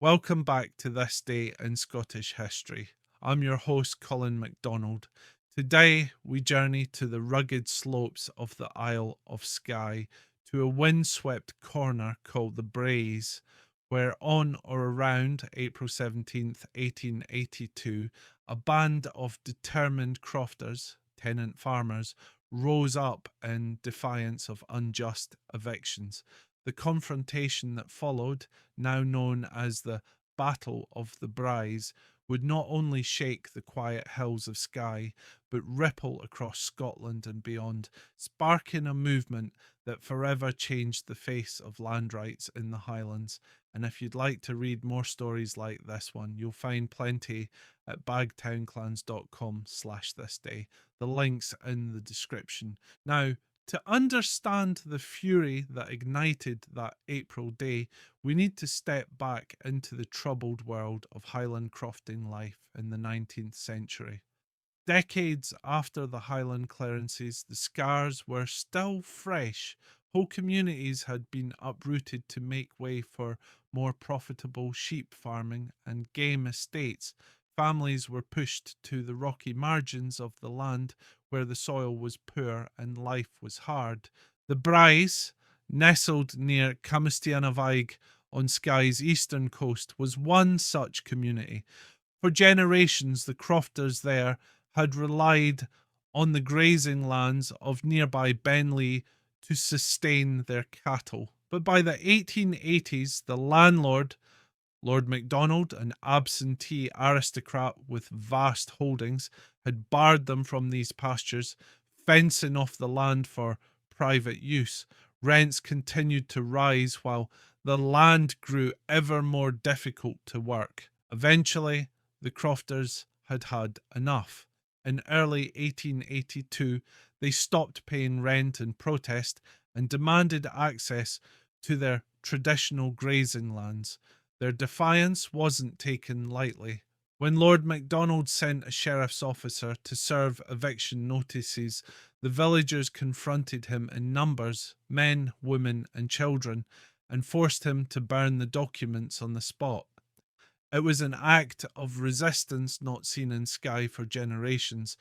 Welcome back to This Day in Scottish History. I'm your host, Colin MacDonald. Today, we journey to the rugged slopes of the Isle of Skye to a windswept corner called the Braes, where on or around April 17th, 1882, a band of determined crofters, tenant farmers, rose up in defiance of unjust evictions. The confrontation that followed, now known as the Battle of the Braes, would not only shake the quiet hills of Skye, but ripple across Scotland and beyond, sparking a movement that forever changed the face of land rights in the Highlands. And if you'd like to read more stories like this one, you'll find plenty at bagtownclans.com/thisday. The link's in the description. Now, to understand the fury that ignited that April day, we need to step back into the troubled world of Highland crofting life in the 19th century. Decades after the Highland clearances, the scars were still fresh. Whole communities had been uprooted to make way for more profitable sheep farming and game estates. Families were pushed to the rocky margins of the land where the soil was poor and life was hard. The Braes, nestled near Camastianavaig on Skye's eastern coast, was one such community. For generations, the crofters there had relied on the grazing lands of nearby Benley to sustain their cattle. But by the 1880s, the landlord, Lord MacDonald, an absentee aristocrat with vast holdings, had barred them from these pastures, fencing off the land for private use. Rents continued to rise while the land grew ever more difficult to work. Eventually, the crofters had had enough. In early 1882, they stopped paying rent in protest and demanded access to their traditional grazing lands. Their defiance wasn't taken lightly. When Lord MacDonald sent a sheriff's officer to serve eviction notices, the villagers confronted him in numbers, men, women, and children, and forced him to burn the documents on the spot. It was an act of resistance not seen in Skye for generations.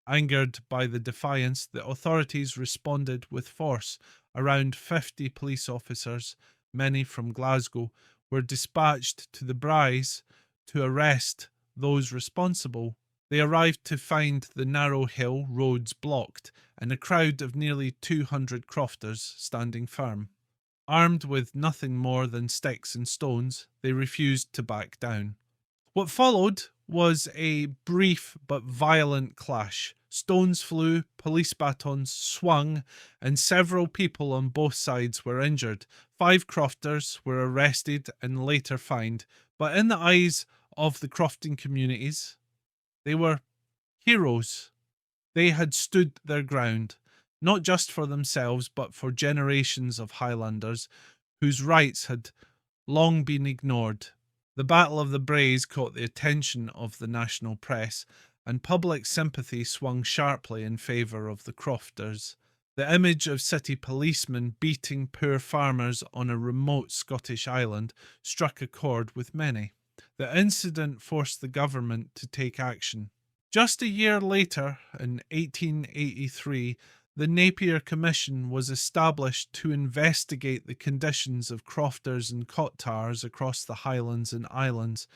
Angered by the defiance, the authorities responded with force. Around 50 police officers, many from Glasgow, were dispatched to the Braes to arrest those responsible. They arrived to find the narrow hill roads blocked and a crowd of nearly 200 crofters standing firm. Armed with nothing more than sticks and stones, they refused to back down. What followed was a brief but violent clash. Stones flew, police batons swung, and several people on both sides were injured. 5 crofters were arrested and later fined, but in the eyes of the crofting communities, they were heroes. They had stood their ground, not just for themselves, but for generations of Highlanders whose rights had long been ignored. The Battle of the Braes caught the attention of the national press, and public sympathy swung sharply in favour of the crofters. The image of city policemen beating poor farmers on a remote Scottish island struck a chord with many. The incident forced the government to take action. Just a year later, in 1883, the Napier Commission was established to investigate the conditions of crofters and cottars across the Highlands and Islands.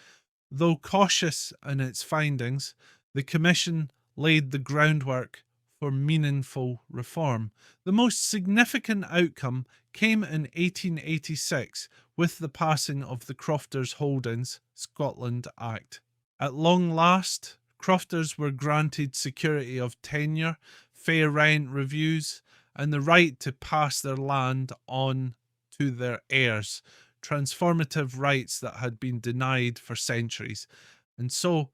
Though cautious in its findings, the Commission laid the groundwork for meaningful reform. The most significant outcome came in 1886 with the passing of the Crofters Holdings Scotland Act. At long last, crofters were granted security of tenure, fair rent reviews, and the right to pass their land on to their heirs, transformative rights that had been denied for centuries. And so,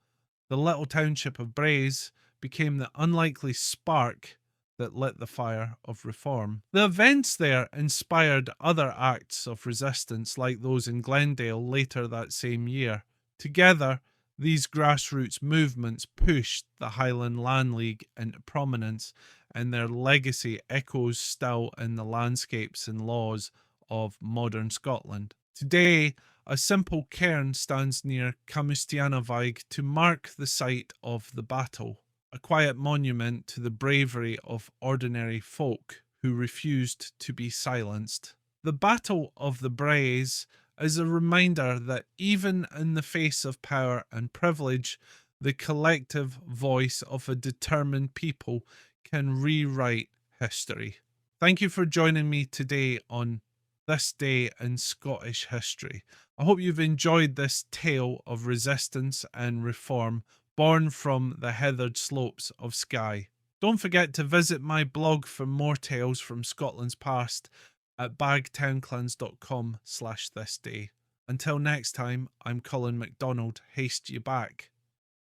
the little township of Braes became the unlikely spark that lit the fire of reform. The events there inspired other acts of resistance like those in Glendale later that same year. Together, these grassroots movements pushed the Highland Land League into prominence, and their legacy echoes still in the landscapes and laws of modern Scotland. Today, A simple cairn stands near Camustianavig to mark the site of the battle, a quiet monument to the bravery of ordinary folk who refused to be silenced. The Battle of the Braes is a reminder that even in the face of power and privilege, the collective voice of a determined people can rewrite history. Thank you for joining me today on This Day in Scottish History. I hope you've enjoyed this tale of resistance and reform born from the heathered slopes of Skye. Don't forget to visit my blog for more tales from Scotland's past at bagtownclans.com/thisday. Until next time, I'm Colin MacDonald. Haste you back.